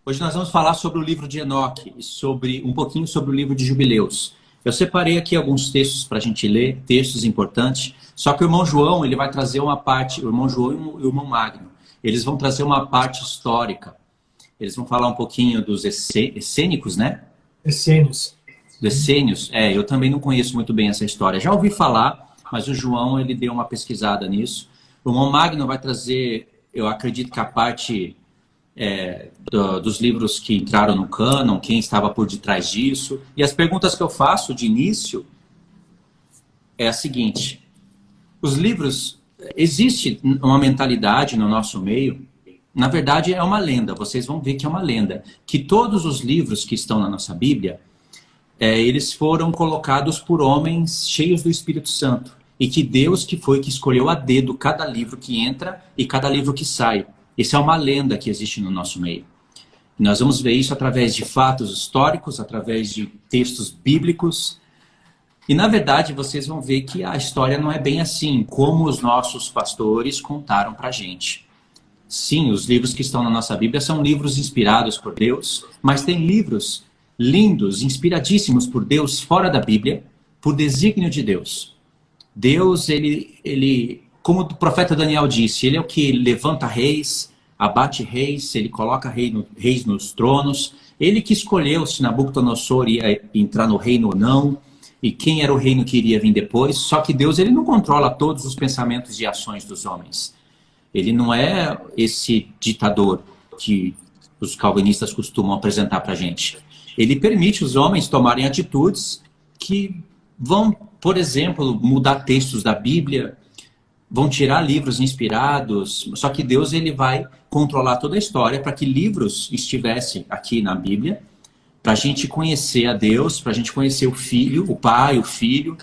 Hoje nós vamos falar sobre o livro de Enoque e um pouquinho sobre o livro de Jubileus. Eu separei aqui alguns textos para a gente ler, textos importantes, só que o irmão João ele vai trazer uma parte, o irmão João e o irmão Magno, eles vão trazer uma parte histórica. Eles vão falar um pouquinho dos essênicos, né? Essênios. Dos essênios. Eu também não conheço muito bem essa história. Já ouvi falar, mas o João ele deu uma pesquisada nisso. O irmão Magno vai trazer, eu acredito que a parte dos livros que entraram no cânon, quem estava por detrás disso. E as perguntas que eu faço de início é a seguinte: os livros, existe uma mentalidade no nosso meio, na verdade é uma lenda, vocês vão ver que é uma lenda, que todos os livros que estão na nossa Bíblia, eles foram colocados por homens cheios do Espírito Santo, e que Deus que foi que escolheu a dedo cada livro que entra e cada livro que sai. Isso é uma lenda que existe no nosso meio. Nós vamos ver isso através de fatos históricos, através de textos bíblicos. E, na verdade, vocês vão ver que a história não é bem assim, como os nossos pastores contaram para a gente. Sim, os livros que estão na nossa Bíblia são livros inspirados por Deus, mas tem livros lindos, inspiradíssimos por Deus, fora da Bíblia, por desígnio de Deus. Deus, ele, como o profeta Daniel disse, ele é o que levanta reis, abate reis, ele coloca reis nos tronos. Ele que escolheu se Nabucodonosor ia entrar no reino ou não, e quem era o reino que iria vir depois. Só que Deus ele não controla todos os pensamentos e ações dos homens. Ele não é esse ditador que os calvinistas costumam apresentar para a gente. Ele permite os homens tomarem atitudes que vão, por exemplo, mudar textos da Bíblia, vão tirar livros inspirados, só que Deus ele vai controlar toda a história para que livros estivessem aqui na Bíblia, para a gente conhecer a Deus, para a gente conhecer o Filho, o Pai, o Filho,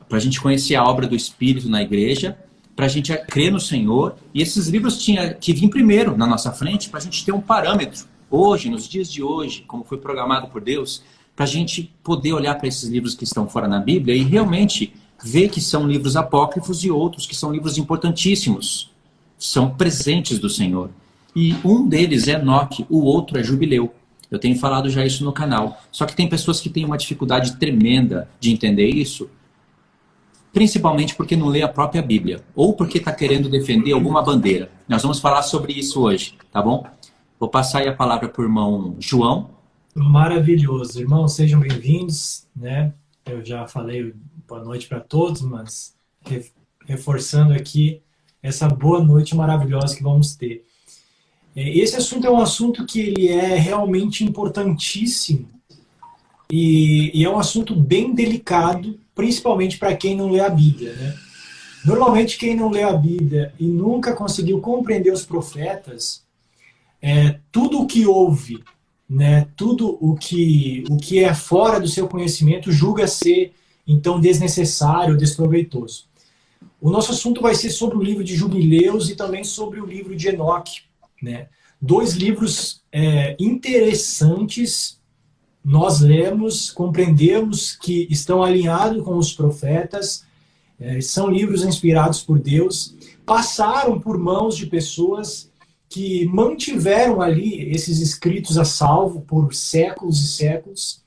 para a gente conhecer a obra do Espírito na igreja, para a gente crer no Senhor. E esses livros tinham que vir primeiro na nossa frente para a gente ter um parâmetro, hoje, nos dias de hoje, como foi programado por Deus, para a gente poder olhar para esses livros que estão fora na Bíblia e realmente ver que são livros apócrifos e outros que são livros importantíssimos, são presentes do Senhor. E um deles é Enoque, o outro é Jubileu. Eu tenho falado já isso no canal. Só que tem pessoas que têm uma dificuldade tremenda de entender isso, principalmente porque não lê a própria Bíblia, ou porque está querendo defender alguma bandeira. Nós vamos falar sobre isso hoje, tá bom? Vou passar aí a palavra para o irmão João. Maravilhoso. Irmãos, sejam bem-vindos, né? Eu já falei boa noite para todos, mas reforçando aqui essa boa noite maravilhosa que vamos ter. Esse assunto é um assunto que ele é realmente importantíssimo e é um assunto bem delicado, principalmente para quem não lê a Bíblia, né? Normalmente quem não lê a Bíblia e nunca conseguiu compreender os profetas, tudo o que ouve, né, tudo o que é fora do seu conhecimento julga ser então desnecessário, desproveitoso. O nosso assunto vai ser sobre o livro de Jubileus e também sobre o livro de Enoque, né? Dois livros interessantes, nós lemos, compreendemos que estão alinhados com os profetas, são livros inspirados por Deus, passaram por mãos de pessoas que mantiveram ali esses escritos a salvo por séculos e séculos.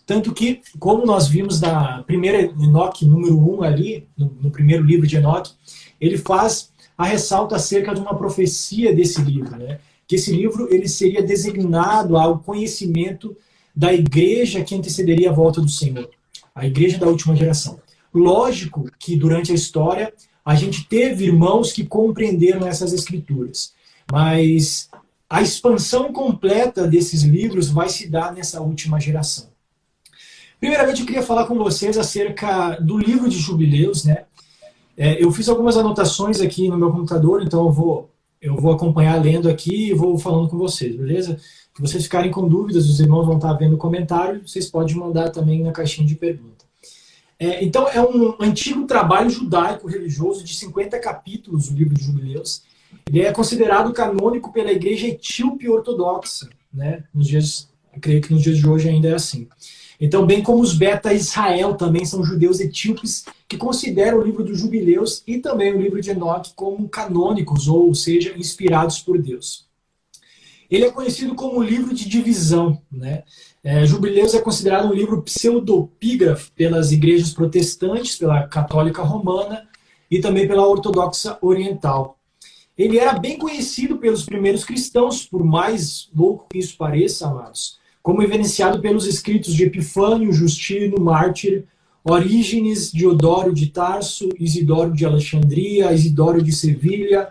Tanto que, como nós vimos na primeira Enoque, número 1 ali, no primeiro livro de Enoque, ele faz a ressalta acerca de uma profecia desse livro, né? Que esse livro ele seria designado ao conhecimento da igreja que antecederia a volta do Senhor, a igreja da última geração. Lógico que durante a história a gente teve irmãos que compreenderam essas escrituras, mas a expansão completa desses livros vai se dar nessa última geração. Primeiramente, eu queria falar com vocês acerca do livro de Jubileus, né? Eu fiz algumas anotações aqui no meu computador, então eu vou acompanhar lendo aqui e vou falando com vocês, beleza? Se vocês ficarem com dúvidas, os irmãos vão estar vendo o comentário, vocês podem mandar também na caixinha de pergunta. Então, é um antigo trabalho judaico-religioso de 50 capítulos, o livro de Jubileus. Ele é considerado canônico pela igreja etíope ortodoxa, né? Eu creio que nos dias de hoje ainda é assim. Então, bem como os Beta Israel também são judeus etíopes que consideram o livro dos Jubileus e também o livro de Enoque como canônicos, ou seja, inspirados por Deus. Ele é conhecido como livro de divisão, né? Jubileus é considerado um livro pseudopígrafo pelas igrejas protestantes, pela católica romana e também pela ortodoxa oriental. Ele era bem conhecido pelos primeiros cristãos, por mais louco que isso pareça, amados, como evidenciado pelos escritos de Epifânio, Justino, Mártir, Orígenes, Diodório de Tarso, Isidoro de Alexandria, Isidoro de Sevilha,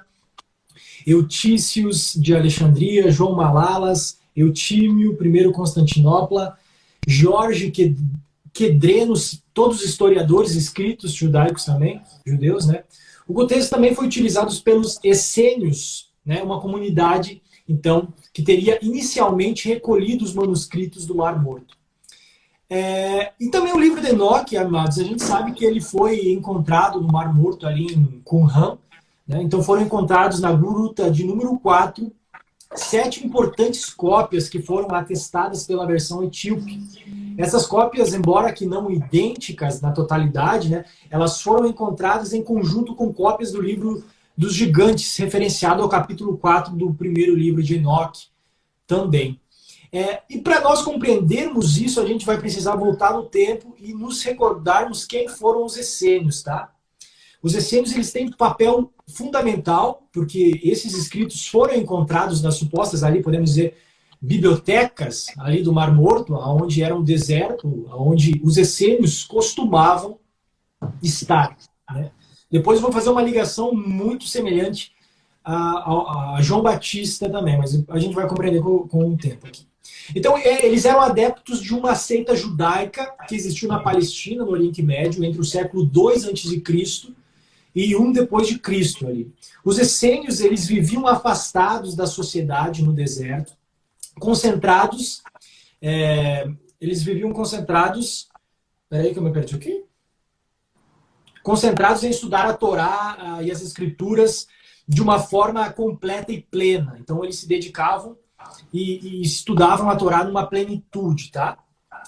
Eutícios de Alexandria, João Malalas, Eutímio, I Constantinopla, Jorge Quedrenos, todos historiadores escritos judaicos também, judeus, né? O contexto também foi utilizado pelos essênios, né? Uma comunidade, então, que teria inicialmente recolhido os manuscritos do Mar Morto. E também o livro de Enoque, amados, a gente sabe que ele foi encontrado no Mar Morto ali em Qumran, né? Então foram encontrados na gruta de número 4, 7 importantes cópias que foram atestadas pela versão etíope. Essas cópias, embora que não idênticas na totalidade, né, elas foram encontradas em conjunto com cópias do livro dos gigantes, referenciado ao capítulo 4 do primeiro livro de Enoque também. E para nós compreendermos isso, a gente vai precisar voltar no tempo e nos recordarmos quem foram os essênios, tá? Os essênios, eles têm um papel fundamental, porque esses escritos foram encontrados nas supostas, ali podemos dizer, bibliotecas ali do Mar Morto, onde era um deserto, onde os essênios costumavam estar, né? Depois eu vou fazer uma ligação muito semelhante a João Batista também, mas a gente vai compreender com o tempo aqui. Então, eles eram adeptos de uma seita judaica que existiu na Palestina, no Oriente Médio, entre o século II a.C. e I depois de Cristo ali. Os essênios, eles viviam afastados da sociedade no deserto, concentrados, eles viviam concentrados, peraí que eu me perdi aqui, concentrados em estudar a Torá e as Escrituras de uma forma completa e plena. Então eles se dedicavam e estudavam a Torá numa plenitude, tá?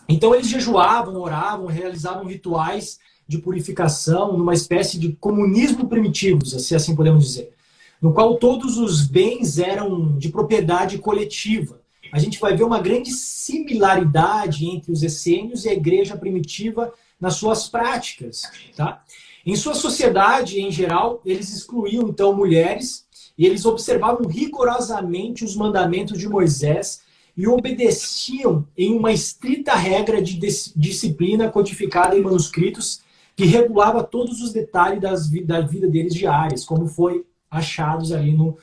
Então eles jejuavam, oravam, realizavam rituais de purificação, numa espécie de comunismo primitivo, se assim podemos dizer, no qual todos os bens eram de propriedade coletiva. A gente vai ver uma grande similaridade entre os essênios e a igreja primitiva nas suas práticas, tá? Em sua sociedade, em geral, eles excluíam, então, mulheres, e eles observavam rigorosamente os mandamentos de Moisés e obedeciam em uma estrita regra de disciplina codificada em manuscritos que regulava todos os detalhes da vida deles diárias, como foi achados ali no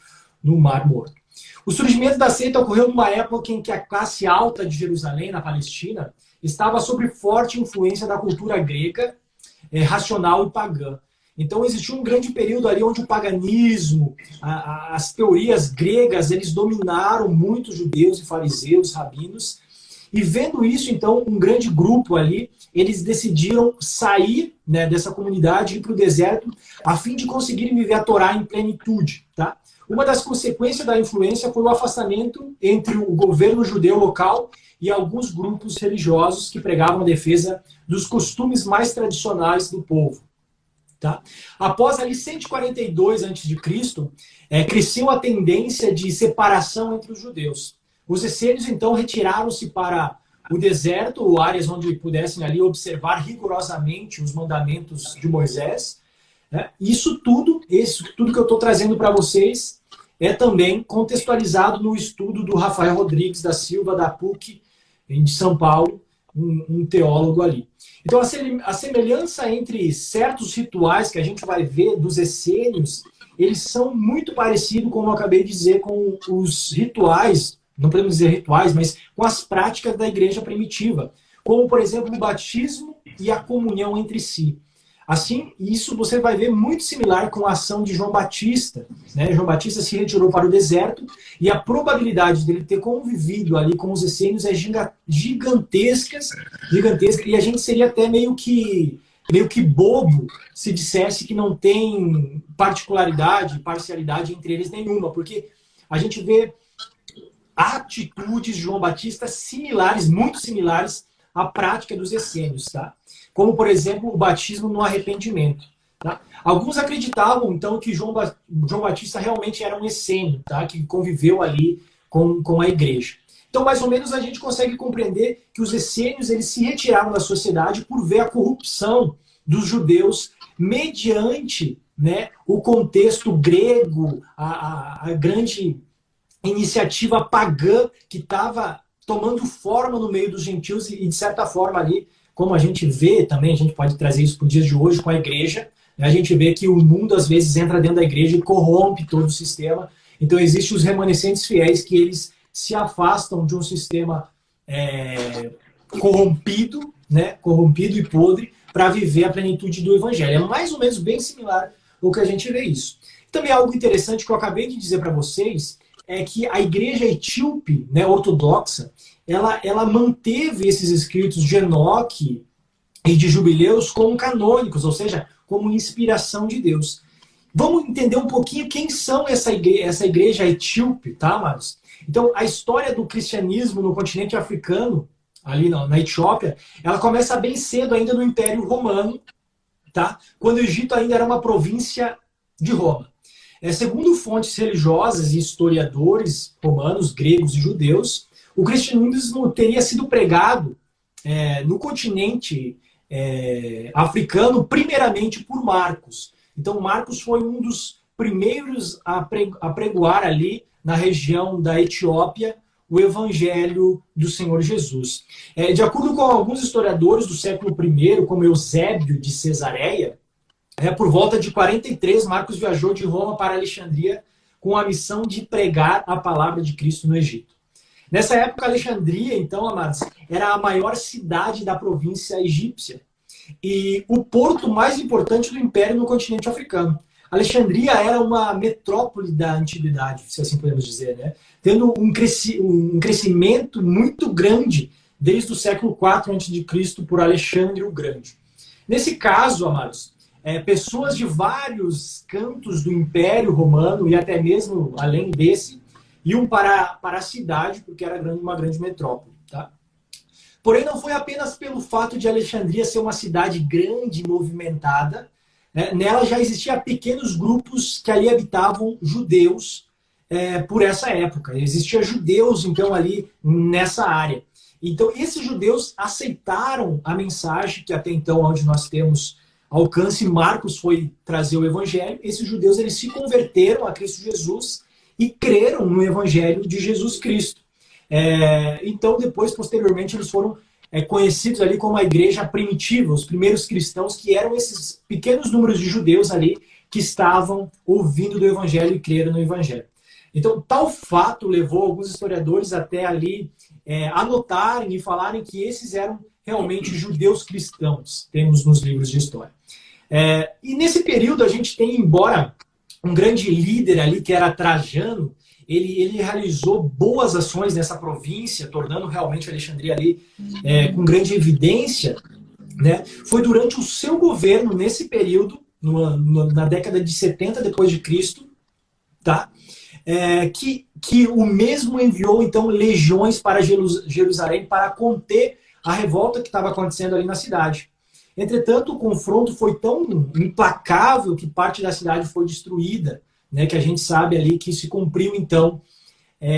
Mar Morto. O surgimento da seita ocorreu numa época em que a classe alta de Jerusalém, na Palestina, estava sob forte influência da cultura grega, racional e pagã. Então existiu um grande período ali onde o paganismo, as teorias gregas, eles dominaram muito judeus e fariseus, rabinos. E vendo isso, então, um grande grupo ali, eles decidiram sair, né, dessa comunidade e ir para o deserto a fim de conseguirem viver a Torá em plenitude, tá? Uma das consequências da influência foi o afastamento entre o governo judeu local e alguns grupos religiosos que pregavam a defesa dos costumes mais tradicionais do povo. Tá? Após ali 142 a.C., cresceu a tendência de separação entre os judeus. Os essênios, então, retiraram-se para o deserto, ou áreas onde pudessem ali observar rigorosamente os mandamentos de Moisés. Né? Isso tudo que eu estou trazendo para vocês é também contextualizado no estudo do Rafael Rodrigues da Silva, da PUC, de São Paulo, um teólogo ali. Então, a semelhança entre certos rituais que a gente vai ver dos essênios, eles são muito parecidos, como eu acabei de dizer, com os rituais, não podemos dizer rituais, mas com as práticas da igreja primitiva, como, por exemplo, o batismo e a comunhão entre si. Assim, isso você vai ver muito similar com a ação de João Batista, né? João Batista se retirou para o deserto e a probabilidade dele ter convivido ali com os essênios é gigantesca, e a gente seria até meio que bobo se dissesse que não tem parcialidade entre eles nenhuma, porque a gente vê atitudes de João Batista similares, muito similares à prática dos essênios, tá? Como, por exemplo, o batismo no arrependimento. Tá? Alguns acreditavam, então, que João Batista realmente era um essênio, tá? Que conviveu ali com a igreja. Então, mais ou menos, a gente consegue compreender que os essênios eles se retiraram da sociedade por ver a corrupção dos judeus mediante, né, o contexto grego, a grande iniciativa pagã que estava tomando forma no meio dos gentios e, de certa forma, ali, como a gente vê também, a gente pode trazer isso para os dias de hoje com a igreja, né, a gente vê que o mundo, às vezes, entra dentro da igreja e corrompe todo o sistema. Então, existem os remanescentes fiéis que eles se afastam de um sistema corrompido, né, corrompido e podre, para viver a plenitude do evangelho. É mais ou menos bem similar ao que a gente vê isso. Também algo interessante que eu acabei de dizer para vocês é que a igreja etíope, né, ortodoxa, ela manteve esses escritos de Enoque e de Jubileus como canônicos, ou seja, como inspiração de Deus. Vamos entender um pouquinho quem são essa igreja etíope, tá, amados? Então, a história do cristianismo no continente africano, ali na Etiópia, ela começa bem cedo ainda no Império Romano, tá? Quando o Egito ainda era uma província de Roma. Segundo fontes religiosas e historiadores romanos, gregos e judeus, o cristianismo teria sido pregado no continente africano, primeiramente por Marcos. Então, Marcos foi um dos primeiros a pregoar ali na região da Etiópia o Evangelho do Senhor Jesus. De acordo com alguns historiadores do século I, como Eusébio de Cesareia, por volta de 43, Marcos viajou de Roma para Alexandria com a missão de pregar a palavra de Cristo no Egito. Nessa época, Alexandria, então, amados, era a maior cidade da província egípcia e o porto mais importante do império no continente africano. Alexandria era uma metrópole da antiguidade, se assim podemos dizer, né? Tendo um crescimento muito grande desde o século IV a.C. por Alexandre o Grande. Nesse caso, amados, pessoas de vários cantos do Império Romano e até mesmo além desse iam para a cidade porque era uma grande metrópole, tá? Porém, não foi apenas pelo fato de Alexandria ser uma cidade grande e movimentada. Nela já existiam pequenos grupos que ali habitavam judeus por essa época. Existiam judeus, então, ali nessa área. Então, esses judeus aceitaram a mensagem que até então, onde nós temos alcance, Marcos foi trazer o evangelho. Esses judeus eles se converteram a Cristo Jesus e creram no evangelho de Jesus Cristo. Então, depois, posteriormente, eles foram conhecidos ali como a igreja primitiva, os primeiros cristãos, que eram esses pequenos números de judeus ali que estavam ouvindo do evangelho e creram no evangelho. Então, tal fato levou alguns historiadores até ali anotarem e falarem que esses eram realmente judeus cristãos, temos nos livros de história. E nesse período a gente tem, embora um grande líder ali, que era Trajano, ele realizou boas ações nessa província, tornando realmente Alexandria ali com grande evidência, né? Foi durante o seu governo, nesse período, na década de 70 depois de Cristo, tá? Que o mesmo enviou, então, legiões para Jerusalém para conter a revolta que estava acontecendo ali na cidade. Entretanto, o confronto foi tão implacável que parte da cidade foi destruída, né, que a gente sabe ali que se cumpriu, então,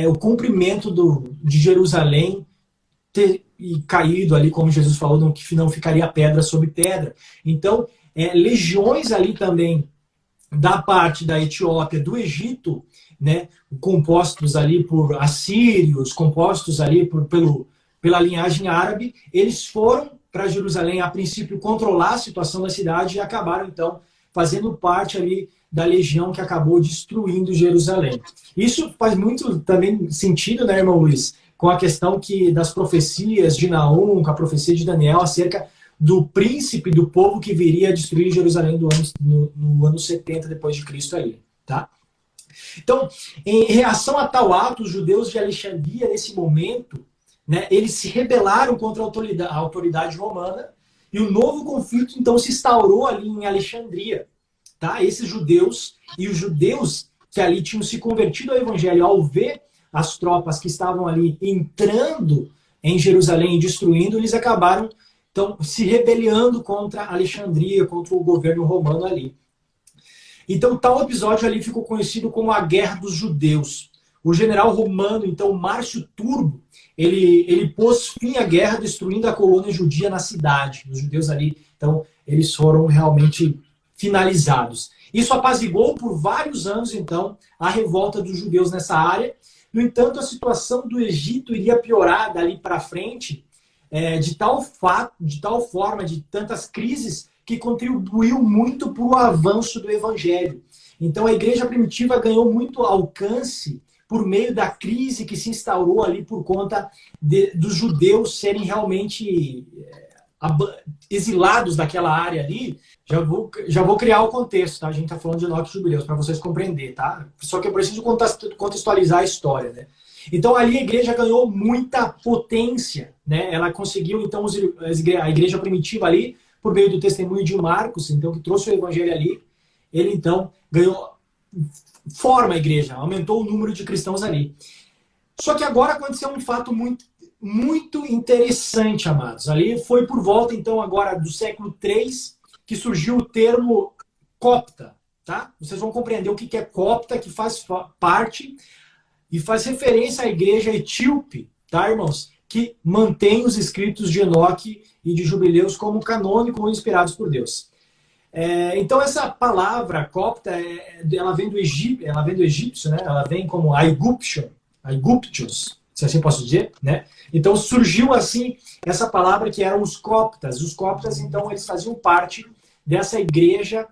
o cumprimento de Jerusalém ter caído ali, como Jesus falou, que não ficaria pedra sobre pedra. Então, legiões ali também da parte da Etiópia, do Egito, né, compostos ali por assírios, compostos ali pela linhagem árabe, eles foram para Jerusalém, a princípio, controlar a situação da cidade e acabaram, então, fazendo parte ali da legião que acabou destruindo Jerusalém. Isso faz muito também sentido, né, irmão Luiz, com a questão das profecias de Naum, com a profecia de Daniel, acerca do príncipe do povo que viria a destruir Jerusalém no ano 70 depois de Cristo ali, tá? Então, em reação a tal ato, os judeus de Alexandria, nesse momento, né, eles se rebelaram contra a autoridade romana e o novo conflito, então, se instaurou ali em Alexandria. Tá? Esses judeus e os judeus que ali tinham se convertido ao evangelho, ao ver as tropas que estavam ali entrando em Jerusalém e destruindo, eles acabaram, então, se rebelando contra Alexandria, contra o governo romano ali. Então, tal episódio ali ficou conhecido como a Guerra dos Judeus. o general romano, então, Márcio Turbo, ele pôs fim à guerra, destruindo a colônia judia na cidade. Os judeus ali, então, eles foram realmente finalizados. Isso apaziguou por vários anos, então, a revolta dos judeus nessa área. No entanto, a situação do Egito iria piorar dali para frente, de tal forma, de tantas crises, que contribuiu muito para o avanço do evangelho. Então, a igreja primitiva ganhou muito alcance por meio da crise que se instaurou ali por conta dos judeus serem realmente exilados daquela área ali. Já vou criar o contexto, tá? A gente está falando de Enoque e Jubileus, para vocês compreenderem, tá? Só que eu preciso contextualizar a história, né? Então, ali a igreja ganhou muita potência, né? Ela conseguiu, então, a igreja primitiva ali, por meio do testemunho de Marcos, então, que trouxe o evangelho ali, ele, então, forma a igreja, aumentou o número de cristãos ali. Só que agora aconteceu um fato muito, muito interessante, amados. Ali foi por volta, então, agora do século III, que surgiu o termo copta, tá? Vocês vão compreender o que é copta, que faz parte e faz referência à igreja etíope, tá, irmãos? Que mantém os escritos de Enoque e de Jubileus como canônicos ou inspirados por Deus. Então essa palavra copta, ela vem do egípcio, né? Ela vem como Aiguptios, se assim posso dizer, né? Então surgiu assim essa palavra que eram os coptas. Os coptas, então, eles faziam parte dessa igreja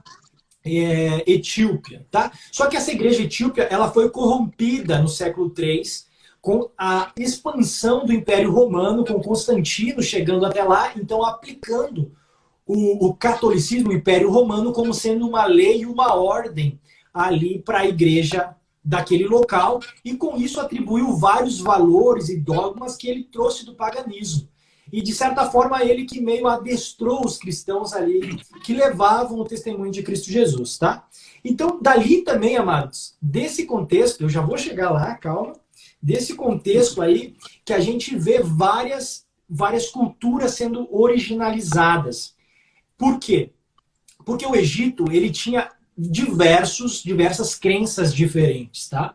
etíope, tá? Só que essa igreja etíope, ela foi corrompida no século III com a expansão do Império Romano, com Constantino chegando até lá, então aplicando o catolicismo, o Império Romano, como sendo uma lei e uma ordem ali para a igreja daquele local, e com isso atribuiu vários valores e dogmas que ele trouxe do paganismo. E, de certa forma, ele que meio adestrou os cristãos ali, que levavam o testemunho de Cristo Jesus, tá? Então, dali também, amados, desse contexto, eu já vou chegar lá, calma, desse contexto aí, que a gente vê várias culturas sendo originalizadas. Por quê? Porque o Egito, ele tinha diversas crenças diferentes, tá?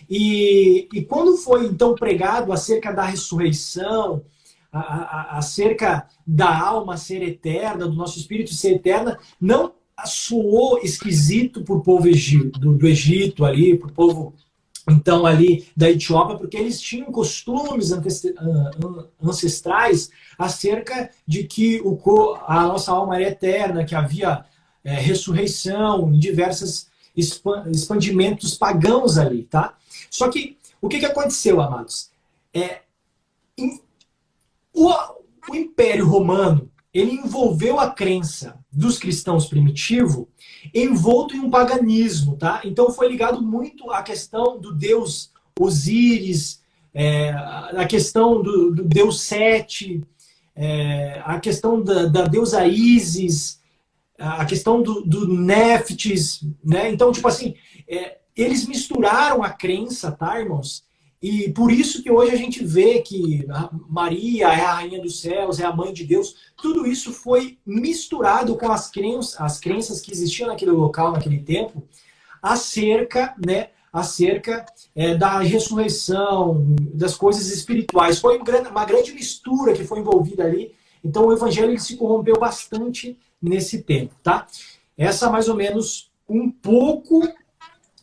E quando foi, então, pregado acerca da ressurreição, acerca da alma ser eterna, do nosso espírito ser eterna, não soou esquisito para o povo do Egito ali, para o povo, então, ali da Etiópia, porque eles tinham costumes ancestrais acerca de que a nossa alma era eterna, que havia ressurreição, diversos expandimentos pagãos ali, tá? Só que, o que aconteceu, amados? O Império Romano, ele envolveu a crença dos cristãos primitivos envolto em um paganismo, tá? Então foi ligado muito à questão do deus Osíris, a questão do deus Sete, a questão da deusa Ísis, a questão do Néftis, né? Então, tipo assim, eles misturaram a crença, tá, irmãos? E por isso que hoje a gente vê que Maria é a rainha dos céus, é a mãe de Deus. Tudo isso foi misturado com as crenças que existiam naquele local, naquele tempo, acerca da ressurreição, das coisas espirituais. Foi uma grande mistura que foi envolvida ali. Então o evangelho ele se corrompeu bastante nesse tempo, tá? Essa mais ou menos um pouco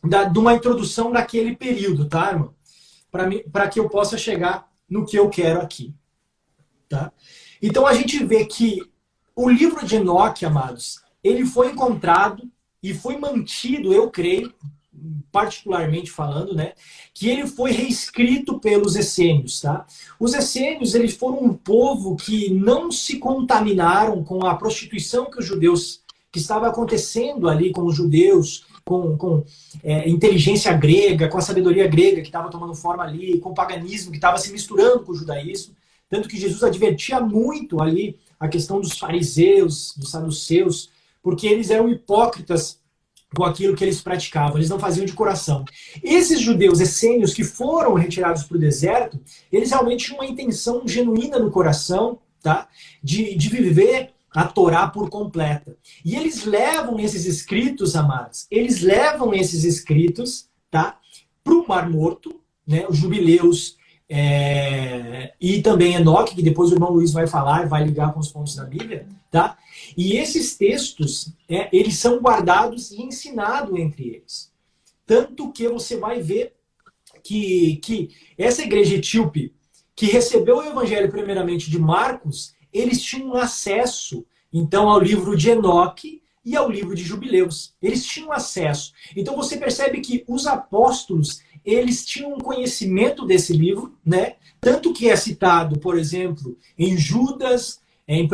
de uma introdução daquele período, tá, irmão? Para que eu possa chegar no que eu quero aqui. Tá? Então a gente vê que o livro de Enoque, amados, ele foi encontrado e foi mantido, eu creio, particularmente falando, né, que ele foi reescrito pelos essênios. Tá? Os essênios eles foram um povo que não se contaminaram com a prostituição que os judeus, que estava acontecendo ali com os judeus, com inteligência grega, com a sabedoria grega que estava tomando forma ali, com o paganismo que estava se misturando com o judaísmo. Tanto que Jesus advertia muito ali a questão dos fariseus, dos saduceus, porque eles eram hipócritas com aquilo que eles praticavam, eles não faziam de coração. Esses judeus essênios que foram retirados para o deserto, eles realmente tinham uma intenção genuína no coração, tá? de viver a Torá por completa. E eles levam esses escritos, amados, tá, para o Mar Morto, né, os Jubileus, e também Enoque, que depois o irmão Luiz vai falar e vai ligar com os pontos da Bíblia, tá? E esses textos, eles são guardados e ensinados entre eles. Tanto que você vai ver que essa igreja etíope, que recebeu o evangelho primeiramente de Marcos, eles tinham acesso, então, ao livro de Enoque e ao livro de Jubileus. Eles tinham acesso. Então você percebe que os apóstolos, eles tinham um conhecimento desse livro, né? Tanto que é citado, por exemplo, em Judas, em 1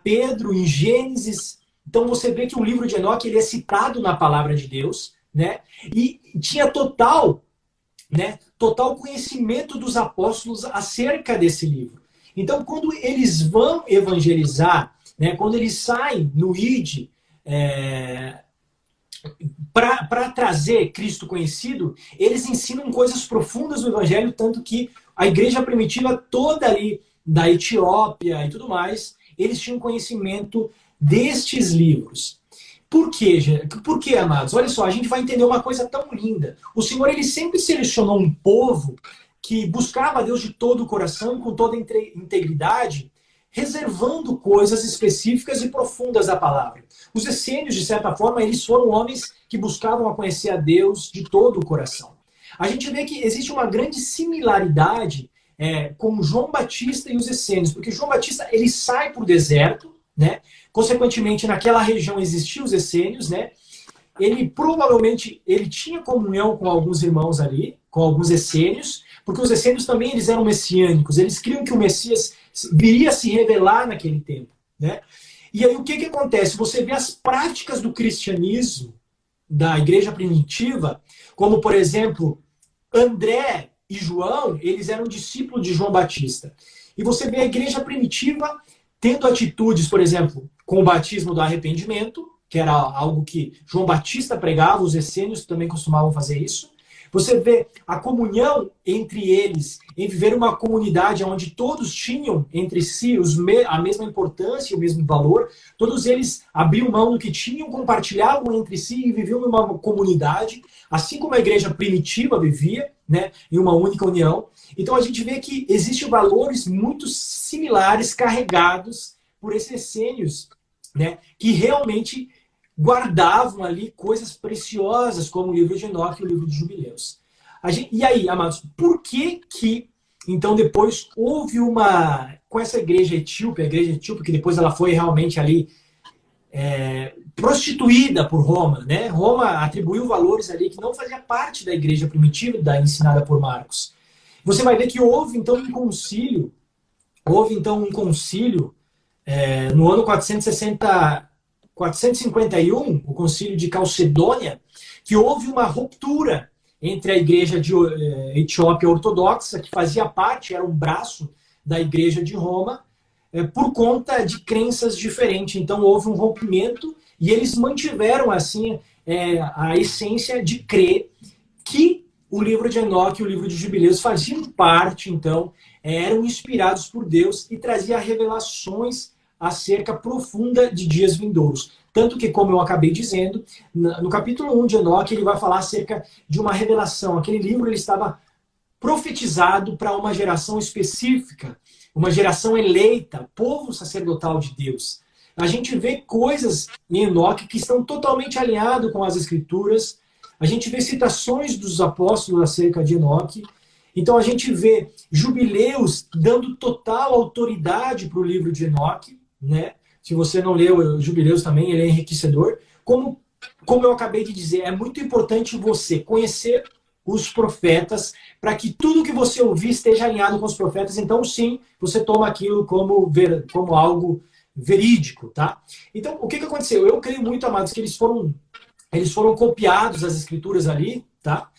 Pedro, em Gênesis. Então você vê que o livro de Enoque, ele é citado na palavra de Deus, né? E tinha total conhecimento dos apóstolos acerca desse livro. Então, quando eles vão evangelizar, né, quando eles saem no ID, para trazer Cristo conhecido, eles ensinam coisas profundas do Evangelho, tanto que a igreja primitiva toda ali, da Etiópia e tudo mais, eles tinham conhecimento destes livros. Por quê, gente? Por quê, amados? Olha só, a gente vai entender uma coisa tão linda. O Senhor, ele sempre selecionou um povo que buscava a Deus de todo o coração, com toda a integridade, reservando coisas específicas e profundas da palavra. Os essênios, de certa forma, eles foram homens que buscavam a conhecer a Deus de todo o coração. A gente vê que existe uma grande similaridade com João Batista e os essênios, porque João Batista, ele sai para o deserto, né? Consequentemente, naquela região existiam os essênios, né? Ele provavelmente tinha comunhão com alguns irmãos ali, com alguns essênios, porque os essênios também eles eram messiânicos, eles criam que o Messias viria a se revelar naquele tempo, né? E aí o que acontece? Você vê as práticas do cristianismo da igreja primitiva, como por exemplo, André e João, eles eram discípulos de João Batista. E você vê a igreja primitiva tendo atitudes, por exemplo, com o batismo do arrependimento, que era algo que João Batista pregava, os essênios também costumavam fazer isso. Você vê a comunhão entre eles, em viver uma comunidade onde todos tinham entre si a mesma importância e o mesmo valor. Todos eles abriam mão do que tinham, compartilhavam entre si e viviam numa comunidade, assim como a igreja primitiva vivia, né, em uma única união. Então a gente vê que existem valores muito similares carregados por esses essênios, né, que realmente guardavam ali coisas preciosas, como o livro de Enoque e o livro de Jubileus. E aí, amados, por que então, depois houve com essa igreja etíope, a igreja etíope, que depois ela foi realmente ali prostituída por Roma, né? Roma atribuiu valores ali que não fazia parte da igreja primitiva, ensinada por Marcos. Você vai ver que houve, então, um concílio, no ano 451, o concílio de Calcedônia, que houve uma ruptura entre a igreja de Etiópia ortodoxa, que fazia parte, era um braço da igreja de Roma, por conta de crenças diferentes. Então houve um rompimento e eles mantiveram assim a essência de crer que o livro de Enoque e o livro de Jubileus faziam parte, então, eram inspirados por Deus e traziam revelações acerca profunda de dias vindouros. Tanto que, como eu acabei dizendo, no capítulo 1 de Enoque, ele vai falar acerca de uma revelação. Aquele livro ele estava profetizado para uma geração específica, uma geração eleita, povo sacerdotal de Deus. A gente vê coisas em Enoque que estão totalmente alinhadas com as Escrituras. A gente vê citações dos apóstolos acerca de Enoque. Então a gente vê Jubileus dando total autoridade para o livro de Enoque, né? Se você não leu Jubileus também, ele é enriquecedor. Como eu acabei de dizer, é muito importante você conhecer os profetas para que tudo que você ouvir esteja alinhado com os profetas. Então, sim, você toma aquilo como algo verídico, tá? Então, o que aconteceu? Eu creio muito, amados, que eles foram copiados, as escrituras ali, tá?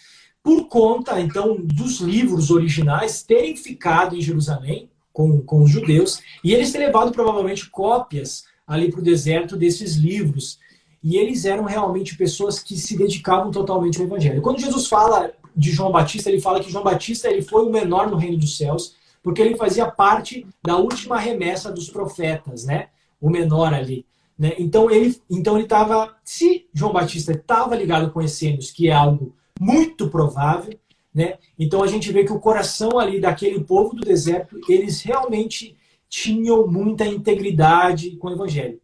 Por conta, então, dos livros originais terem ficado em Jerusalém, com os judeus, e eles terem levado provavelmente cópias ali para o deserto desses livros. E eles eram realmente pessoas que se dedicavam totalmente ao evangelho. Quando Jesus fala de João Batista, ele fala que João Batista ele foi o menor no reino dos céus, porque ele fazia parte da última remessa dos profetas, né? O menor ali. Né? Então ele estava, se João Batista estava ligado com essênios, que é algo muito provável, né? Então a gente vê que o coração ali daquele povo do deserto, eles realmente tinham muita integridade com o evangelho.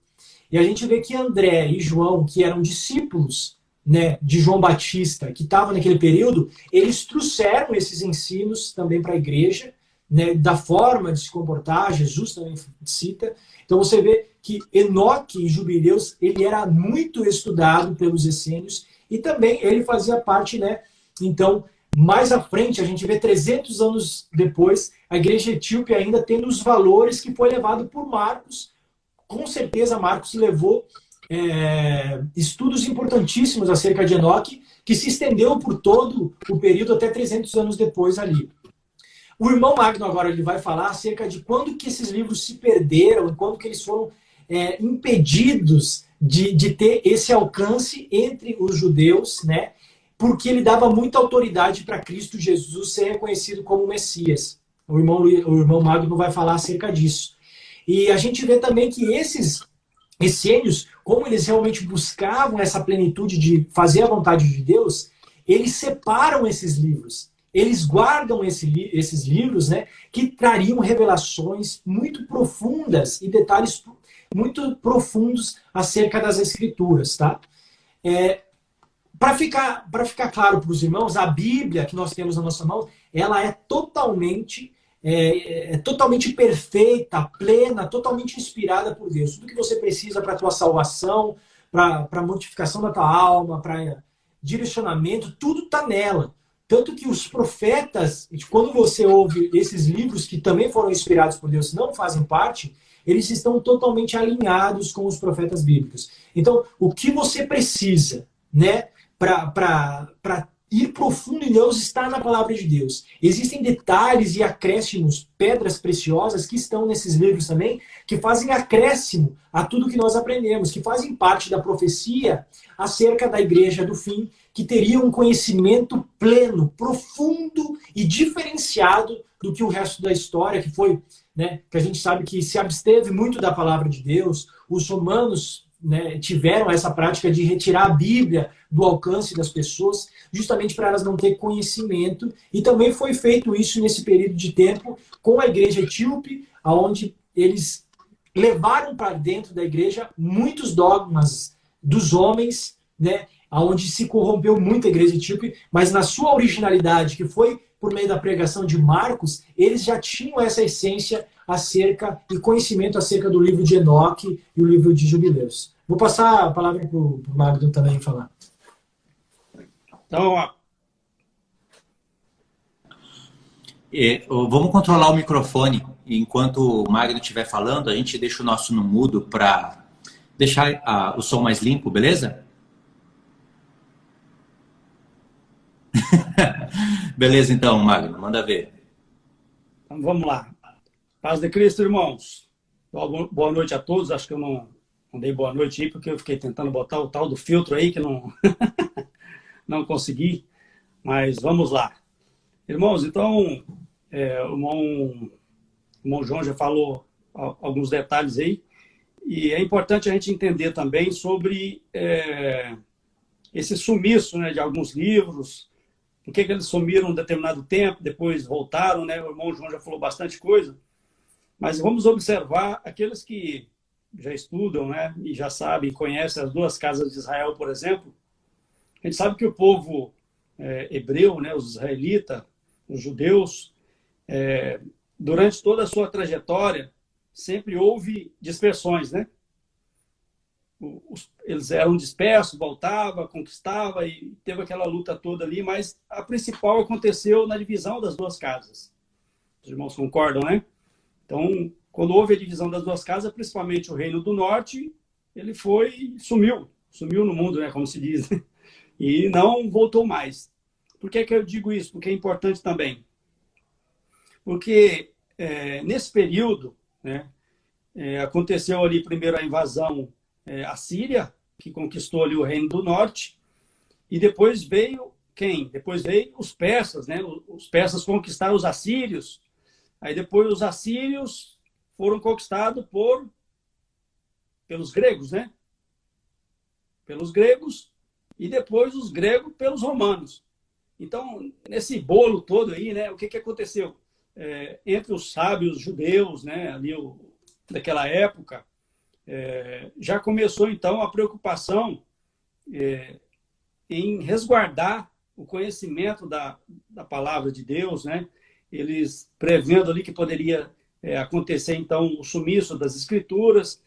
E a gente vê que André e João, que eram discípulos, né, de João Batista, que estavam naquele período, eles trouxeram esses ensinos também para a igreja, né, da forma de se comportar. Jesus também cita. Então você vê que Enoque e Jubileus, ele era muito estudado pelos essênios, e também ele fazia parte, né? Então, mais à frente, a gente vê 300 anos depois, a igreja etíope ainda tendo os valores que foi levado por Marcos. Com certeza, Marcos levou estudos importantíssimos acerca de Enoque, que se estendeu por todo o período até 300 anos depois ali. O irmão Magno agora ele vai falar acerca de quando que esses livros se perderam e quando que eles foram impedidos de ter esse alcance entre os judeus, né? Porque ele dava muita autoridade para Cristo Jesus ser reconhecido como Messias. O irmão Magno vai falar acerca disso. E a gente vê também que esses essênios, como eles realmente buscavam essa plenitude de fazer a vontade de Deus, eles separam esses livros. Eles guardam esses livros, né, que trariam revelações muito profundas e detalhes muito profundos acerca das Escrituras, tá? Para ficar claro para os irmãos, a Bíblia que nós temos na nossa mão, ela é totalmente perfeita, plena, totalmente inspirada por Deus. Tudo que você precisa para a tua salvação, para a mortificação da tua alma, para direcionamento, tudo está nela. Tanto que os profetas, quando você ouve esses livros que também foram inspirados por Deus, não fazem parte, eles estão totalmente alinhados com os profetas bíblicos. Então, o que você precisa, né, para ir profundo em Deus está na palavra de Deus. Existem detalhes e acréscimos, pedras preciosas que estão nesses livros também, que fazem acréscimo a tudo que nós aprendemos, que fazem parte da profecia acerca da igreja do fim, que teria um conhecimento pleno, profundo e diferenciado do que o resto da história, que foi, né, que a gente sabe que se absteve muito da palavra de Deus. Os romanos, né, tiveram essa prática de retirar a Bíblia do alcance das pessoas, justamente para elas não terem conhecimento. E também foi feito isso nesse período de tempo com a igreja etíope, onde eles levaram para dentro da igreja muitos dogmas dos homens, né, onde se corrompeu muito a igreja etíope, mas na sua originalidade, que foi por meio da pregação de Marcos, eles já tinham essa essência acerca e conhecimento acerca do livro de Enoque e o livro de Jubileus. Vou passar a palavra para o Magno também falar. Então, vamos controlar o microfone. Enquanto o Magno estiver falando, a gente deixa o nosso no mudo para deixar o som mais limpo, beleza? Beleza, então, Magno, manda ver. Então, vamos lá. Paz de Cristo, irmãos. Boa noite a todos. Acho que eu não dei boa noite aí, porque eu fiquei tentando botar o tal do filtro aí, que não, não consegui. Mas vamos lá. Irmãos, então, o irmão João já falou alguns detalhes aí. E é importante a gente entender também sobre esse sumiço, né, de alguns livros. Por que eles sumiram um determinado tempo, depois voltaram, né? O irmão João já falou bastante coisa. Mas vamos observar aqueles que já estudam, né, e já sabem, conhecem as duas casas de Israel, por exemplo. A gente sabe que o povo hebreu, né, os israelitas, os judeus, durante toda a sua trajetória, sempre houve dispersões, né? Eles eram dispersos, voltava, conquistava e teve aquela luta toda ali, mas a principal aconteceu na divisão das duas casas. Os irmãos concordam, né? Então, quando houve a divisão das duas casas, principalmente o reino do norte, ele sumiu no mundo, né, como se diz, e não voltou mais. Por que eu digo isso? Porque é importante também. Porque nesse período, né, aconteceu ali primeiro a invasão assíria, que conquistou ali o reino do norte, e depois veio quem? Depois veio os persas, né? Os persas conquistaram os assírios, aí depois os assírios foram conquistados pelos gregos, né? Pelos gregos, e depois os gregos pelos romanos. Então, nesse bolo todo aí, né, o que aconteceu? Entre os sábios judeus, né, ali daquela época, já começou, então, a preocupação em resguardar o conhecimento da palavra de Deus, né? Eles prevendo ali que poderia acontecer, então, o sumiço das escrituras,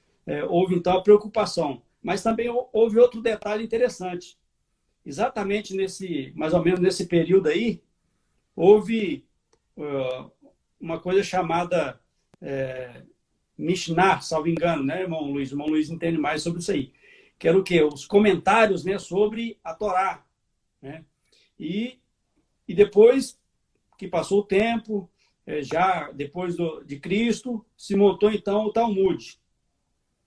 houve, então, a preocupação. Mas também houve outro detalhe interessante. Exatamente mais ou menos nesse período aí, houve uma coisa chamada Mishnah, salvo engano, né, irmão Luiz? O irmão Luiz entende mais sobre isso aí. Que era o quê? Os comentários, né, sobre a Torá, né? E depois que passou o tempo, já depois de Cristo, se montou então o Talmud.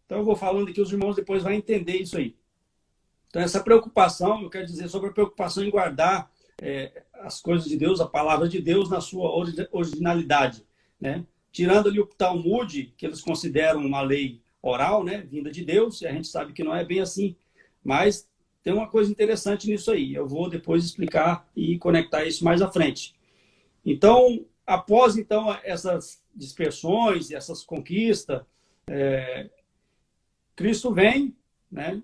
Então eu vou falando aqui, os irmãos depois vão entender isso aí. Então essa preocupação, eu quero dizer sobre a preocupação em guardar as coisas de Deus, a palavra de Deus na sua originalidade, né? Tirando ali o Talmud, que eles consideram uma lei oral, né, vinda de Deus, e a gente sabe que não é bem assim, mas tem uma coisa interessante nisso aí. Eu vou depois explicar e conectar isso mais à frente. Então, após então essas dispersões, essas conquistas, Cristo vem, né,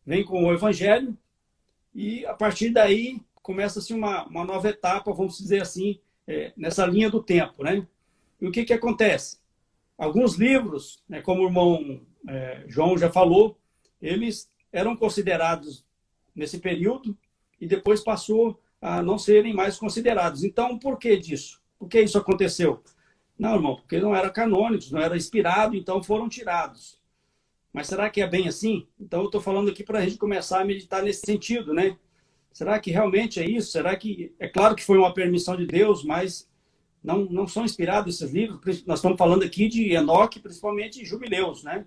vem com o Evangelho, e a partir daí começa-se uma nova etapa, vamos dizer assim, nessa linha do tempo, né? E o que acontece? Alguns livros, né, como o irmão João já falou, eles eram considerados nesse período e depois passou a não serem mais considerados. Então, por que disso? Por que isso aconteceu? Não, irmão, porque não eram canônicos, não era inspirado, então foram tirados. Mas será que é bem assim? Então, eu estou falando aqui para a gente começar a meditar nesse sentido, né? Será que realmente é isso? Será que... É claro que foi uma permissão de Deus, mas não são inspirados esses livros. Nós estamos falando aqui de Enoque, principalmente Jubileus, né?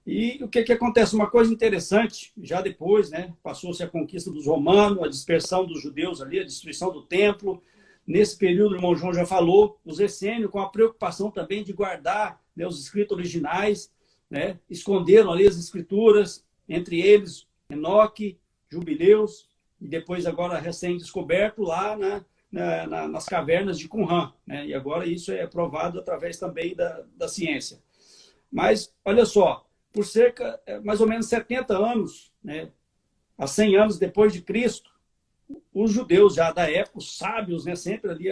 E o que acontece? Uma coisa interessante, já depois, né? Passou-se a conquista dos romanos, a dispersão dos judeus ali, a destruição do templo. Nesse período, o irmão João já falou, os essênios com a preocupação também de guardar, né, os escritos originais, né? Esconderam ali as escrituras, entre eles Enoque, Jubileus, e depois agora recém-descoberto lá nas cavernas de Qumran, né? E agora isso é provado através também da ciência. Mas, olha só, por cerca, mais ou menos 70 anos, né, a 100 anos depois de Cristo, os judeus já da época, os sábios, né, sempre ali,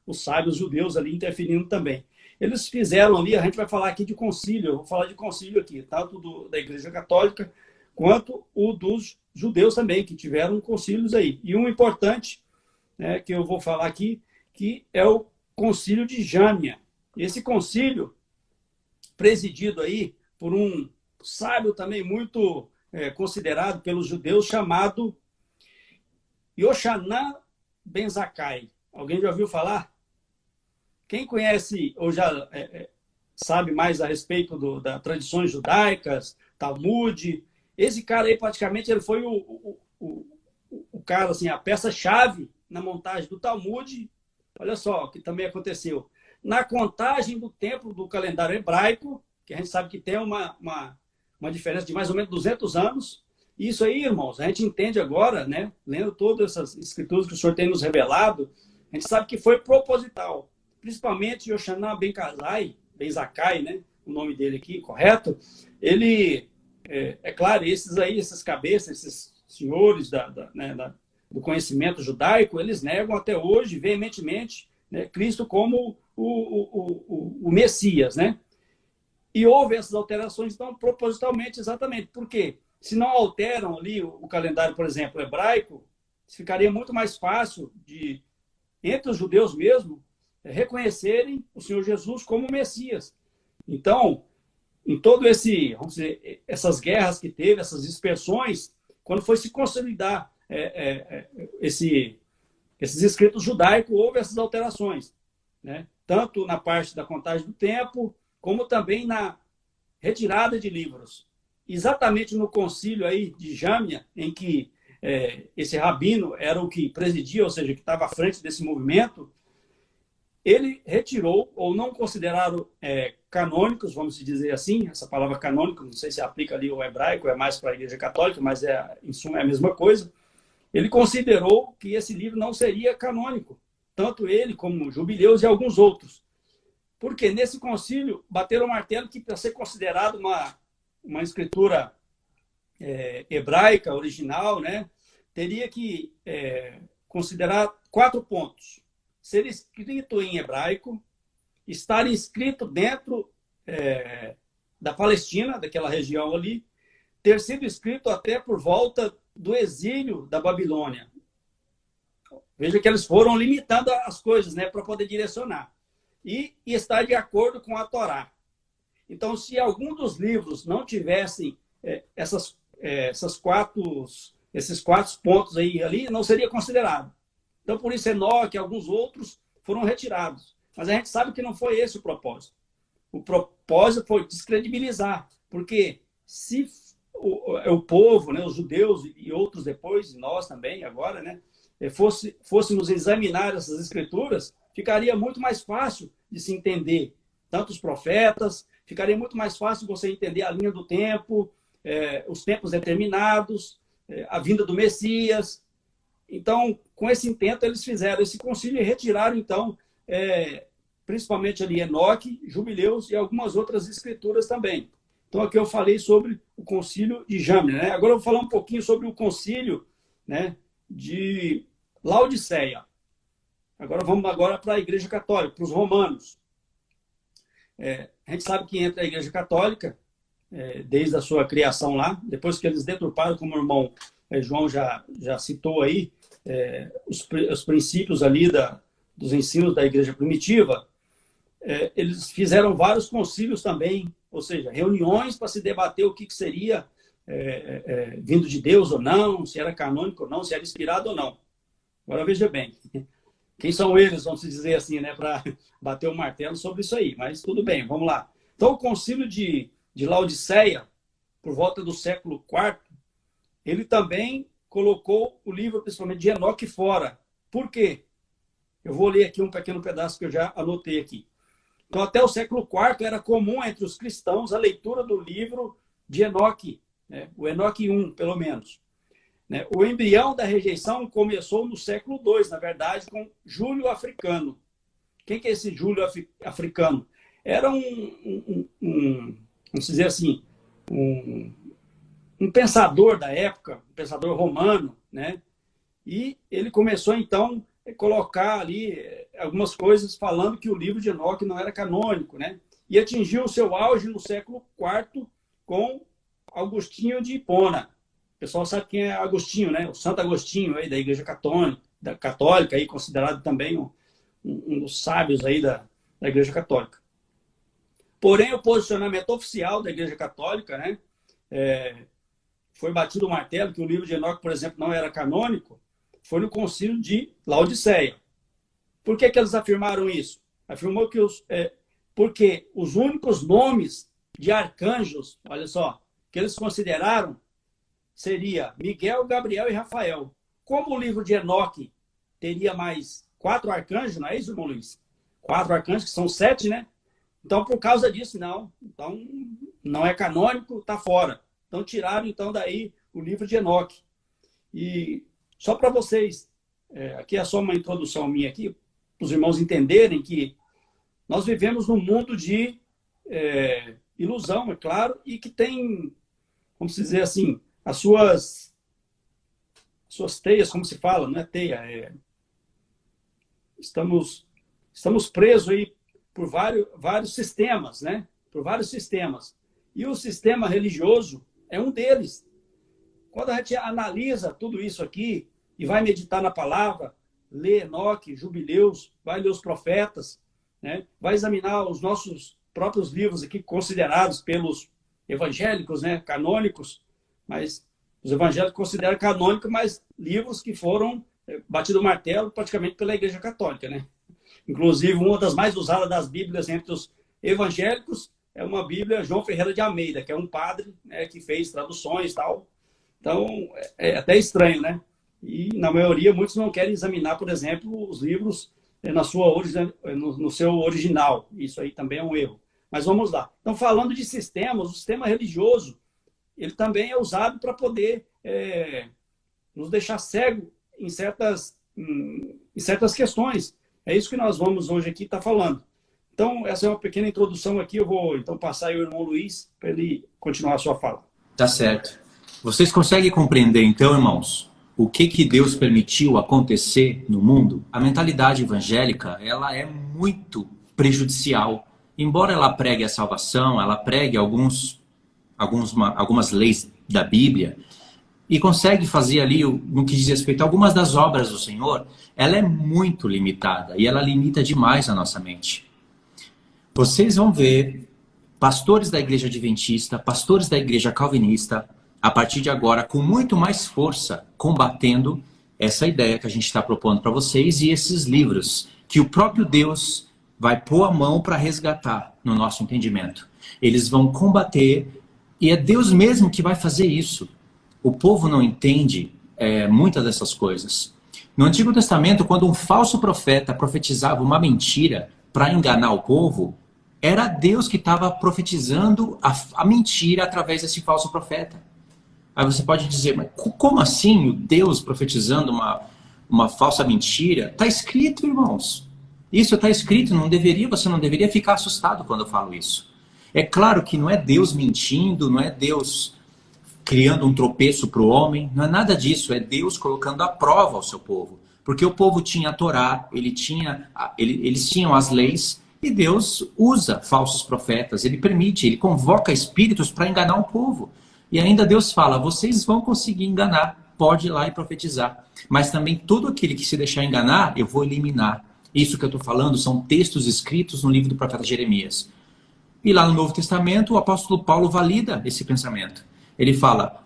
os sábios judeus ali interferindo também. Eles fizeram ali, a gente vai falar aqui de concílio, eu vou falar de concílio aqui, tanto da Igreja Católica, quanto o dos judeus também, que tiveram concílios aí. E um importante, né, que eu vou falar aqui, que é o concílio de Jâmia. Esse concílio, presidido aí por um sábio também muito considerado pelos judeus, chamado Yochanan ben Zakkai. Alguém já ouviu falar? Quem conhece ou já sabe mais a respeito das tradições judaicas, Talmud, esse cara aí praticamente ele foi o cara, assim, a peça-chave na montagem do Talmud. Olha só o que também aconteceu. Na contagem do tempo do calendário hebraico, que a gente sabe que tem uma diferença de mais ou menos 200 anos. Isso aí, irmãos, a gente entende agora, né? Lendo todas essas escrituras que o Senhor tem nos revelado, a gente sabe que foi proposital. Principalmente Yochanan ben Zakkai, né? O nome dele aqui, correto? Ele, claro, essas cabeças, esses senhores do conhecimento judaico, eles negam até hoje, veementemente, né, Cristo como o Messias, né? E houve essas alterações, então, propositalmente, exatamente. Por quê? Se não alteram ali o calendário, por exemplo, hebraico, ficaria muito mais fácil de, entre os judeus mesmo, reconhecerem o Senhor Jesus como Messias. Então, em todo vamos dizer, essas guerras que teve, essas dispersões, quando foi se consolidar esses escritos judaicos, houve essas alterações, né? Tanto na parte da contagem do tempo, como também na retirada de livros. Exatamente no concílio aí de Jâmia, em que esse rabino era o que presidia, ou seja, que estava à frente desse movimento, ele retirou, ou não consideraram canônicos, vamos dizer assim, essa palavra canônico, não sei se aplica ali ao hebraico, é mais para a Igreja Católica, mas em suma é a mesma coisa. ele considerou que esse livro não seria canônico, tanto ele como Jubileus e alguns outros. Porque nesse concílio bateram o martelo que, para ser considerado uma escritura hebraica original, né, teria que considerar 4 pontos. Ser escrito em hebraico, estar escrito dentro da Palestina, daquela região ali, ter sido escrito até por volta do exílio da Babilônia. Veja que eles foram limitando as coisas, né, para poder direcionar. E estar de acordo com a Torá. Então, se algum dos livros não tivessem esses 4 pontos aí, ali, não seria considerado. Então, por isso, Enoque e alguns outros foram retirados. Mas a gente sabe que não foi esse o propósito. O propósito foi descredibilizar. Porque se o povo, né, os judeus e outros depois, e nós também agora, né, fôssemos examinar essas escrituras, ficaria muito mais fácil de se entender tanto os profetas, ficaria muito mais fácil você entender a linha do tempo, os tempos determinados, a vinda do Messias. Então, com esse intento, eles fizeram esse concílio e retiraram, então, principalmente ali Enoque, Jubileus e algumas outras escrituras também. Então, aqui eu falei sobre o concílio de Jamnia, né? Agora eu vou falar um pouquinho sobre o concílio, né, de Laodiceia. Agora vamos para a Igreja Católica, para os romanos. A gente sabe que entre a Igreja Católica, desde a sua criação lá, depois que eles deturparam, como o irmão João já citou aí, os princípios ali dos ensinos da Igreja Primitiva, eles fizeram vários concílios também, ou seja, reuniões para se debater o que seria vindo de Deus ou não, se era canônico ou não, se era inspirado ou não. Agora veja bem, quem são eles, vamos dizer assim, né, para bater o martelo sobre isso aí, mas tudo bem, vamos lá. Então o concílio de Laodiceia, por volta do século IV, ele também colocou o livro, principalmente de Enoque, fora. Por quê? Eu vou ler aqui um pequeno pedaço que eu já anotei aqui. Então, até o século IV, era comum entre os cristãos a leitura do livro de Enoque, né? O Enoque I, pelo menos. Né? O embrião da rejeição começou no século II, na verdade, com Júlio Africano. Quem que é esse Júlio Africano? Era vamos dizer assim, um pensador da época, um pensador romano, né? E ele começou, então, a colocar ali algumas coisas falando que o livro de Enoque não era canônico, né? E atingiu o seu auge no século IV com Agostinho de Hipona. O pessoal sabe quem é Agostinho, né? O Santo Agostinho aí da Igreja Católica, aí considerado também um dos sábios aí da Igreja Católica. Porém, o posicionamento oficial da Igreja Católica, né, foi batido o martelo que o livro de Enoque, por exemplo, não era canônico, foi no concílio de Laodiceia. Por que eles afirmaram isso? Afirmou que porque os únicos nomes de arcanjos, olha só, que eles consideraram seria Miguel, Gabriel e Rafael. Como o livro de Enoque teria mais 4 arcanjos, não é isso, irmão Luiz? 4 arcanjos, que são 7, né? Então, por causa disso, não. Então, não é canônico, está fora. Então, tiraram, então, daí o livro de Enoque. E só para vocês, aqui é só uma introdução minha aqui, para os irmãos entenderem que nós vivemos num mundo de ilusão, é claro, e que tem, vamos dizer assim, as suas teias, como se fala, não é teia, estamos presos aí por vários sistemas, né? Por vários sistemas. E o sistema religioso é um deles. Quando a gente analisa tudo isso aqui e vai meditar na palavra, lê Enoque, Jubileus, vai ler os profetas, né? Vai examinar os nossos próprios livros aqui considerados pelos evangélicos, né? Canônicos, mas os evangélicos consideram canônico, mas livros que foram batido o martelo praticamente pela Igreja Católica, né? Inclusive, uma das mais usadas das Bíblias entre os evangélicos é uma Bíblia João Ferreira de Almeida, que é um padre, né, que fez traduções e tal. Então, é até estranho, né? E, na maioria, muitos não querem examinar, por exemplo, os livros no seu original. Isso aí também é um erro. Mas vamos lá. Então, falando de sistemas, o sistema religioso, ele também é usado para poder nos deixar cego em certas questões. É isso que nós vamos hoje aqui estar falando. Então, essa é uma pequena introdução aqui. Eu vou então passar aí o irmão Luiz para ele continuar a sua fala. Tá certo. Vocês conseguem compreender, então, irmãos, o que Deus permitiu acontecer no mundo? A mentalidade evangélica, ela é muito prejudicial. Embora ela pregue a salvação, ela pregue algumas leis da Bíblia, e consegue fazer ali, no que diz respeito a algumas das obras do Senhor, ela é muito limitada, e ela limita demais a nossa mente. Vocês vão ver pastores da igreja adventista, pastores da igreja calvinista, a partir de agora, com muito mais força, combatendo essa ideia que a gente está propondo para vocês e esses livros que o próprio Deus vai pôr a mão para resgatar no nosso entendimento. Eles vão combater, e é Deus mesmo que vai fazer isso. O povo não entende muitas dessas coisas. No Antigo Testamento, quando um falso profeta profetizava uma mentira para enganar o povo, era Deus que estava profetizando a mentira através desse falso profeta. Aí você pode dizer, mas como assim o Deus profetizando uma falsa mentira? Está escrito, irmãos. Isso está escrito, você não deveria ficar assustado quando eu falo isso. É claro que não é Deus mentindo, não é Deus criando um tropeço para o homem, não é nada disso, é Deus colocando à prova ao seu povo. Porque o povo tinha a Torá, eles tinham as leis, e Deus usa falsos profetas, ele permite, ele convoca espíritos para enganar o povo. E ainda Deus fala, vocês vão conseguir enganar, pode ir lá e profetizar. Mas também todo aquele que se deixar enganar, eu vou eliminar. Isso que eu estou falando são textos escritos no livro do profeta Jeremias. E lá no Novo Testamento, o apóstolo Paulo valida esse pensamento. Ele fala,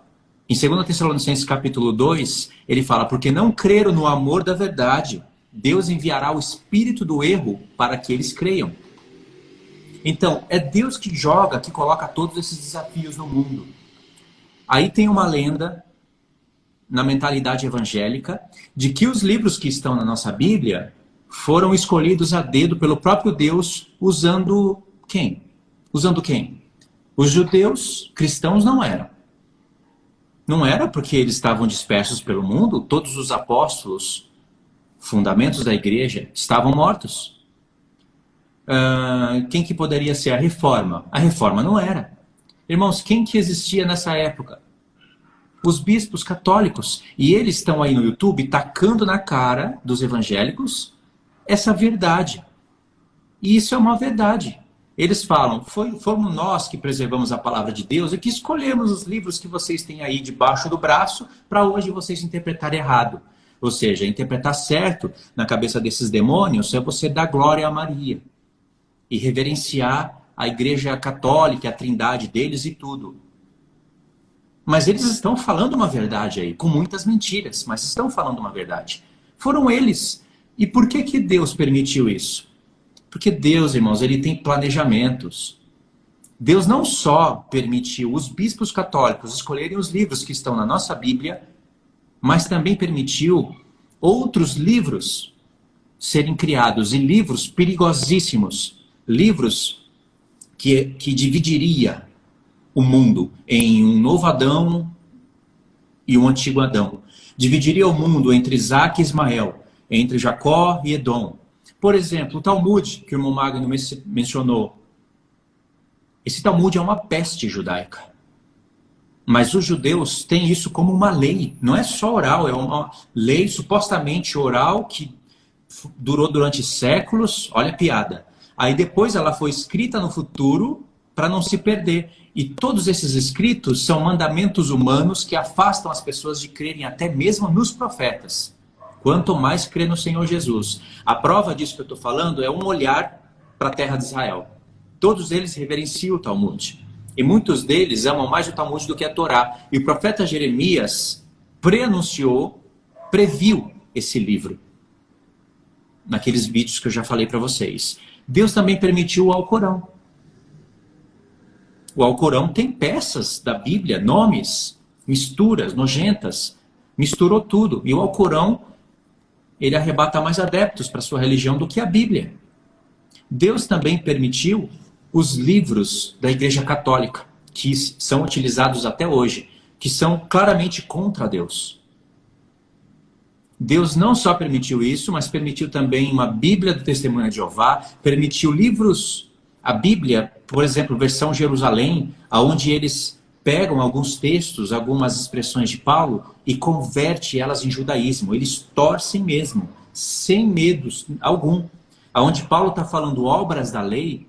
em 2 Tessalonicenses capítulo 2, ele fala, porque não creram no amor da verdade, Deus enviará o espírito do erro para que eles creiam. Então, é Deus que joga, que coloca todos esses desafios no mundo. Aí tem uma lenda, na mentalidade evangélica, de que os livros que estão na nossa Bíblia foram escolhidos a dedo pelo próprio Deus, usando quem? Usando quem? Os judeus cristãos não eram. Não era porque eles estavam dispersos pelo mundo, todos os apóstolos, fundamentos da igreja, estavam mortos. Quem que poderia ser a reforma? A reforma não era. Irmãos, quem que existia nessa época? Os bispos católicos. E eles estão aí no YouTube tacando na cara dos evangélicos essa verdade. E isso é uma verdade. Eles falam, fomos nós que preservamos a palavra de Deus e que escolhemos os livros que vocês têm aí debaixo do braço para hoje vocês interpretarem errado. Ou seja, interpretar certo na cabeça desses demônios é você dar glória a Maria e reverenciar a igreja católica, a trindade deles e tudo. Mas eles estão falando uma verdade aí, com muitas mentiras, mas estão falando uma verdade. Foram eles. E por que Deus permitiu isso? Porque Deus, irmãos, ele tem planejamentos. Deus não só permitiu os bispos católicos escolherem os livros que estão na nossa Bíblia, mas também permitiu outros livros serem criados, e livros perigosíssimos, livros que dividiria o mundo em um novo Adão e um antigo Adão. Dividiria o mundo entre Isaac e Ismael, entre Jacó e Edom. Por exemplo, o Talmud, que o irmão Magno mencionou. Esse Talmud é uma peste judaica. Mas os judeus têm isso como uma lei. Não é só oral, é uma lei supostamente oral que durou durante séculos. Olha a piada. Aí depois ela foi escrita no futuro para não se perder. E todos esses escritos são mandamentos humanos que afastam as pessoas de crerem até mesmo nos profetas. Quanto mais crer no Senhor Jesus. A prova disso que eu estou falando é um olhar para a terra de Israel. Todos eles reverenciam o Talmud. E muitos deles amam mais o Talmud do que a Torá. E o profeta Jeremias previu esse livro. Naqueles vídeos que eu já falei para vocês. Deus também permitiu o Alcorão. O Alcorão tem peças da Bíblia, nomes, misturas, nojentas. Misturou tudo. E o Alcorão, ele arrebata mais adeptos para a sua religião do que a Bíblia. Deus também permitiu os livros da Igreja Católica, que são utilizados até hoje, que são claramente contra Deus. Deus não só permitiu isso, mas permitiu também uma Bíblia do Testemunho de Jeová, permitiu livros, a Bíblia, por exemplo, versão Jerusalém, onde eles pegam alguns textos, algumas expressões de Paulo e converte elas em judaísmo. Eles torcem mesmo, sem medo algum. Onde Paulo está falando obras da lei,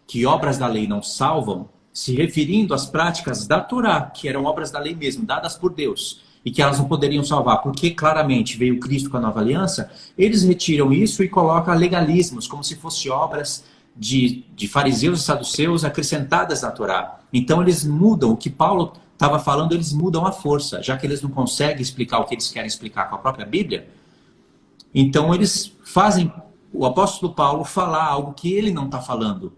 que obras da lei não salvam, se referindo às práticas da Torá, que eram obras da lei mesmo, dadas por Deus, e que elas não poderiam salvar, porque claramente veio Cristo com a nova aliança, eles retiram isso e colocam legalismos, como se fossem obras de fariseus e saduceus acrescentadas na Torá. Então eles mudam o que Paulo estava falando, eles mudam à força, já que eles não conseguem explicar o que eles querem explicar com a própria Bíblia. Então eles fazem o apóstolo Paulo falar algo que ele não está falando.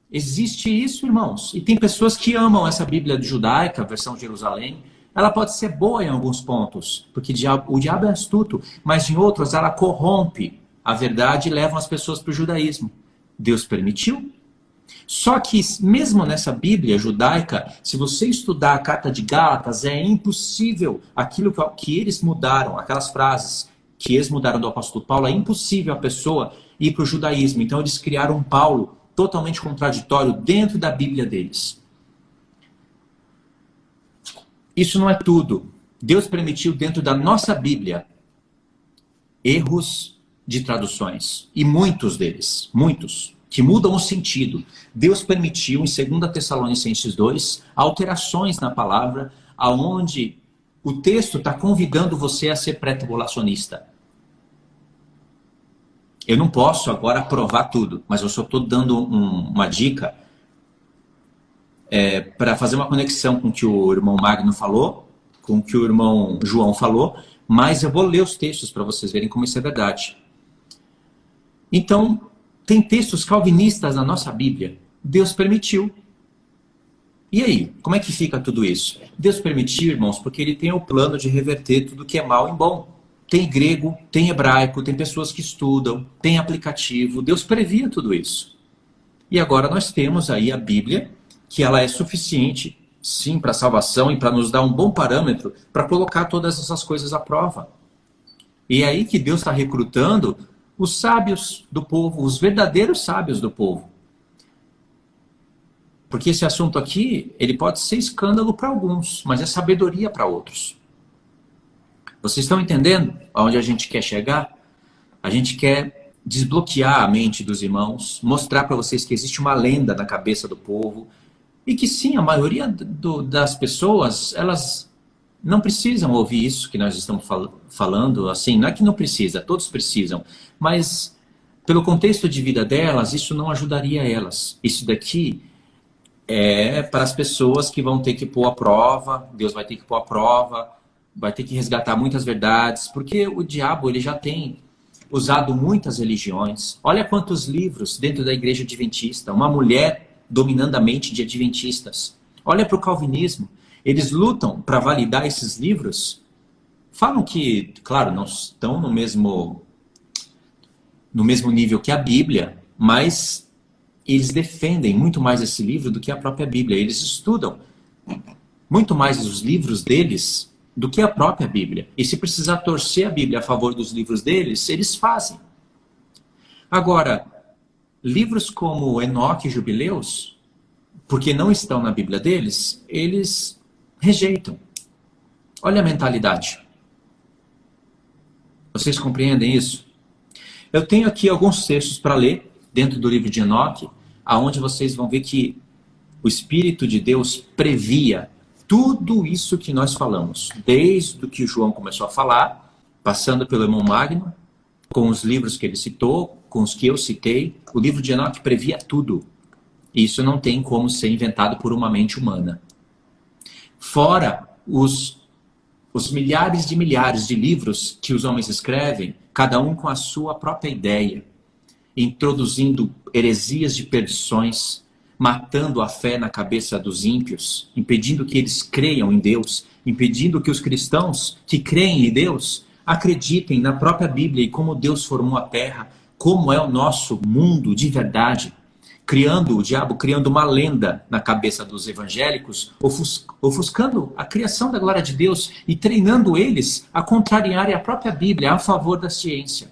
Existe isso, irmãos. E tem pessoas que amam essa Bíblia judaica, versão Jerusalém. Ela pode ser boa em alguns pontos, porque o diabo é astuto, mas em outros ela corrompe a verdade e leva as pessoas para o judaísmo. Deus permitiu. Só que mesmo nessa Bíblia judaica, se você estudar a carta de Gálatas, é impossível aquilo que eles mudaram, aquelas frases que eles mudaram do apóstolo Paulo, é impossível a pessoa ir para o judaísmo. Então eles criaram um Paulo totalmente contraditório dentro da Bíblia deles. Isso não é tudo. Deus permitiu dentro da nossa Bíblia erros de traduções. E muitos deles, muitos, que mudam o sentido. Deus permitiu, em 2 Tessalonicenses 2, alterações na palavra, aonde o texto está convidando você a ser pré-tribulacionista. Eu não posso agora provar tudo, mas eu só estou dando uma dica para fazer uma conexão com o que o irmão Magno falou, com o que o irmão João falou, mas eu vou ler os textos para vocês verem como isso é verdade. Então, tem textos calvinistas na nossa Bíblia. Deus permitiu. E aí, como é que fica tudo isso? Deus permitiu, irmãos, porque ele tem o plano de reverter tudo que é mal em bom. Tem grego, tem hebraico, tem pessoas que estudam, tem aplicativo. Deus previa tudo isso. E agora nós temos aí a Bíblia, que ela é suficiente, sim, para a salvação e para nos dar um bom parâmetro para colocar todas essas coisas à prova. E é aí que Deus está recrutando os sábios do povo, os verdadeiros sábios do povo. Porque esse assunto aqui, ele pode ser escândalo para alguns, mas é sabedoria para outros. Vocês estão entendendo aonde a gente quer chegar? A gente quer desbloquear a mente dos irmãos, mostrar para vocês que existe uma lenda na cabeça do povo, e que sim, a maioria das pessoas, elas não precisam ouvir isso que nós estamos falando, assim, não é que não precisa, todos precisam, mas pelo contexto de vida delas, isso não ajudaria elas. Isso daqui é para as pessoas que vão ter que pôr à prova, Deus vai ter que pôr à prova, vai ter que resgatar muitas verdades, porque o diabo ele já tem usado muitas religiões. Olha quantos livros dentro da igreja adventista, uma mulher dominando a mente de adventistas. Olha para o calvinismo. Eles lutam para validar esses livros. Falam que, claro, não estão no mesmo nível que a Bíblia, mas eles defendem muito mais esse livro do que a própria Bíblia. Eles estudam muito mais os livros deles do que a própria Bíblia. E se precisar torcer a Bíblia a favor dos livros deles, eles fazem. Agora, livros como Enoque e Jubileus, porque não estão na Bíblia deles, eles rejeitam. Olha a mentalidade. Vocês compreendem isso? Eu tenho aqui alguns textos para ler dentro do livro de Enoque, aonde vocês vão ver que o Espírito de Deus previa tudo isso que nós falamos, desde o que o João começou a falar, passando pelo irmão Magno, com os livros que ele citou, com os que eu citei. O livro de Enoque previa tudo. Isso não tem como ser inventado por uma mente humana. Fora os milhares de livros que os homens escrevem, cada um com a sua própria ideia, introduzindo heresias de perdições, matando a fé na cabeça dos ímpios, impedindo que eles creiam em Deus, impedindo que os cristãos que creem em Deus acreditem na própria Bíblia e como Deus formou a terra, como é o nosso mundo de verdade. o diabo criando uma lenda na cabeça dos evangélicos, ofuscando a criação da glória de Deus e treinando eles a contrariarem a própria Bíblia a favor da ciência.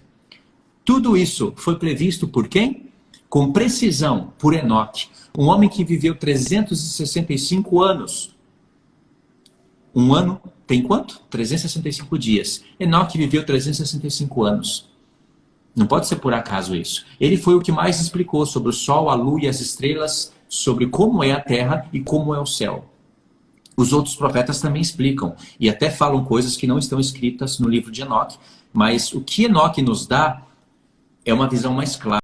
Tudo isso foi previsto por quem? Com precisão, por Enoque, um homem que viveu 365 anos. Um ano tem quanto? 365 dias. Enoque viveu 365 anos. Não pode ser por acaso isso. Ele foi o que mais explicou sobre o sol, a lua e as estrelas, sobre como é a terra e como é o céu. Os outros profetas também explicam e até falam coisas que não estão escritas no livro de Enoque, mas o que Enoque nos dá é uma visão mais clara.